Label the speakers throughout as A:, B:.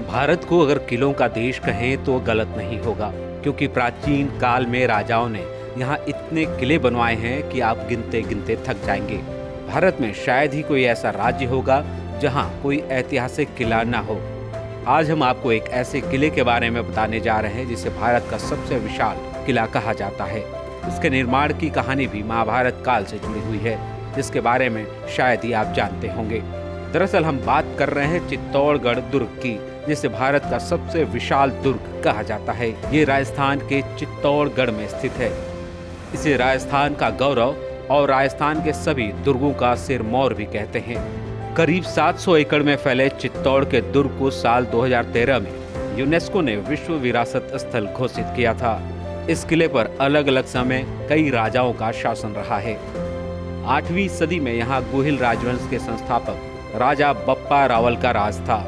A: भारत को अगर किलों का देश कहें तो गलत नहीं होगा, क्योंकि प्राचीन काल में राजाओं ने यहाँ इतने किले बनवाए हैं कि आप गिनते गिनते थक जाएंगे। भारत में शायद ही कोई ऐसा राज्य होगा जहाँ कोई ऐतिहासिक किला ना हो। आज हम आपको एक ऐसे किले के बारे में बताने जा रहे हैं जिसे भारत का सबसे विशाल किला कहा जाता है। इसके निर्माण की कहानी भी महाभारत काल से जुड़ी हुई है, जिसके बारे में शायद ही आप जानते होंगे। दरअसल हम बात कर रहे हैं चित्तौड़गढ़ दुर्ग की, जिसे भारत का सबसे विशाल दुर्ग कहा जाता है। ये राजस्थान के चित्तौड़गढ़ में स्थित है। इसे राजस्थान का गौरव और राजस्थान के सभी दुर्गों का सिरमौर भी कहते हैं। करीब 700 एकड़ में फैले चित्तौड़ के दुर्ग को साल 2013 में यूनेस्को ने विश्व विरासत स्थल घोषित किया था। इस किले पर अलग अलग समय कई राजाओं का शासन रहा है। 8वीं सदी में यहाँ गुहिल राजवंश के संस्थापक राजा बप्पा रावल का राज था।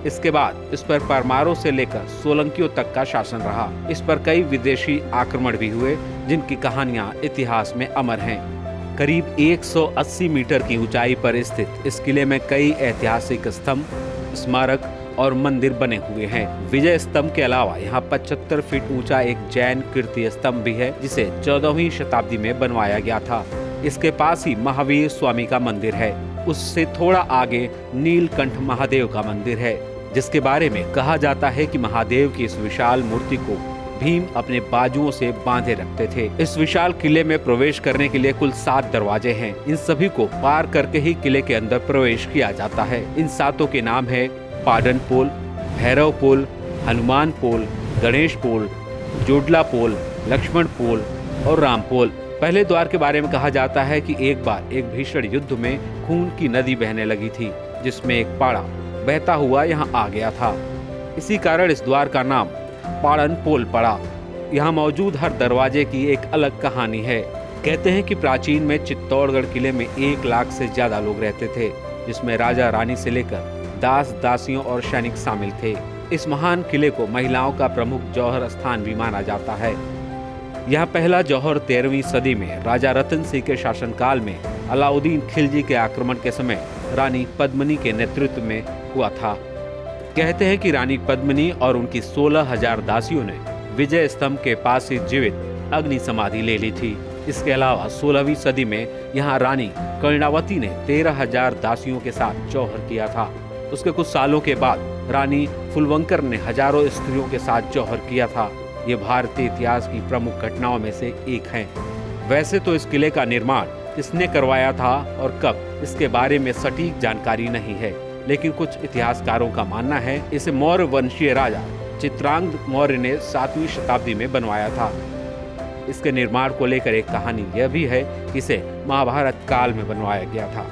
A: इसके बाद इस पर परमारों से लेकर सोलंकियों तक का शासन रहा। इस पर कई विदेशी आक्रमण भी हुए, जिनकी कहानियां इतिहास में अमर हैं। करीब 180 मीटर की ऊंचाई पर स्थित इस किले में कई ऐतिहासिक स्तंभ, स्मारक और मंदिर बने हुए हैं। विजय स्तंभ के अलावा यहाँ 75 फीट ऊंचा एक जैन कीर्ति स्तंभ भी है, जिसे 14वीं शताब्दी में बनवाया गया था। इसके पास ही महावीर स्वामी का मंदिर है। उससे थोड़ा आगे नीलकंठ महादेव का मंदिर है, जिसके बारे में कहा जाता है कि महादेव की इस विशाल मूर्ति को भीम अपने बाजुओं से बांधे रखते थे। इस विशाल किले में प्रवेश करने के लिए कुल 7 दरवाजे हैं। इन सभी को पार करके ही किले के अंदर प्रवेश किया जाता है। इन 7 के नाम है पाडन पोल, भैरव पोल, हनुमान पोल, गणेश पोल, जोडला पोल, लक्ष्मण पोल और राम पोल। पहले द्वार के बारे में कहा जाता है कि एक बार एक भीषण युद्ध में खून की नदी बहने लगी थी, जिसमें एक पाड़ा बहता हुआ यहाँ आ गया था। इसी कारण इस द्वार का नाम पाड़न पोल पड़ा। यहाँ मौजूद हर दरवाजे की एक अलग कहानी है। कहते हैं कि प्राचीन में चित्तौड़गढ़ किले में 1 लाख से ज्यादा लोग रहते थे, जिसमें राजा रानी से लेकर दास दासियों और सैनिक शामिल थे। इस महान किले को महिलाओं का प्रमुख जौहर स्थान भी माना जाता है। यह पहला जौहर 13वीं सदी में राजा रतन सिंह के शासनकाल में अलाउद्दीन खिलजी के आक्रमण के समय रानी पद्मिनी के नेतृत्व में हुआ था। कहते हैं कि रानी पद्मिनी और उनकी 16,000 दासियों ने विजय स्तंभ के पास ही जीवित अग्नि समाधि ले ली थी। इसके अलावा 16वीं सदी में यहाँ रानी कर्णावती ने 13,000 दासियों के साथ जौहर किया था। उसके कुछ सालों के बाद रानी फुलवंकर ने हजारों स्त्रियों के साथ जौहर किया था। ये भारतीय इतिहास की प्रमुख घटनाओं में से एक है। वैसे तो इस किले का निर्माण किसने करवाया था और कब, इसके बारे में सटीक जानकारी नहीं है, लेकिन कुछ इतिहासकारों का मानना है इसे मौर्य वंशीय राजा चित्रांगद मौर्य ने 7वीं शताब्दी में बनवाया था। इसके निर्माण को लेकर एक कहानी यह भी है कि इसे महाभारत काल में बनवाया गया था।